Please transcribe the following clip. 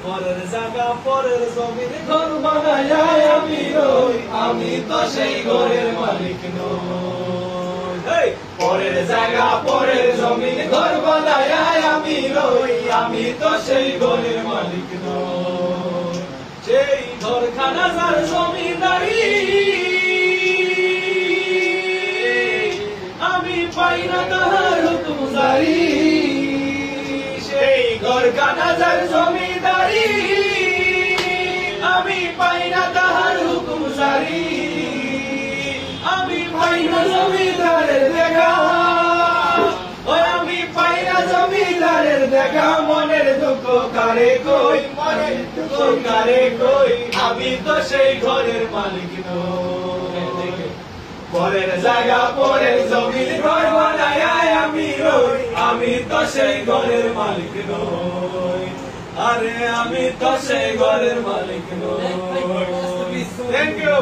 পরের জায়গা পরের জমিনে ঘর বানায় আমি রই, আমি তো সেই ঘরের মালিক নই। পরের জায়গা পরের জমিনে ঘর বানায় আমি রই, আমি তো সেই ঘরের মালিক নই। সেই ঘরখানা যার জমিদারি আমি পাই না তাহার হুকুম জারি। সেই ঘরখানা যার জমিদারি আমি পাই না তাহার হুকুম জারি। আমি পাই না জমিদারের দেখা, আমি পাই না জমিদারের দেখা। মনের দুঃখ কারে কই, মনের দুঃখ কারে কই, আমি তো সেই ঘরের মালিক নই। পরের জায়গা পরের জমিন ঘর বানায় আমি রই, আমি তো সেই ঘরের মালিক নই। আরে আমি তো সেই ঘরের মালিক নই। Thank you.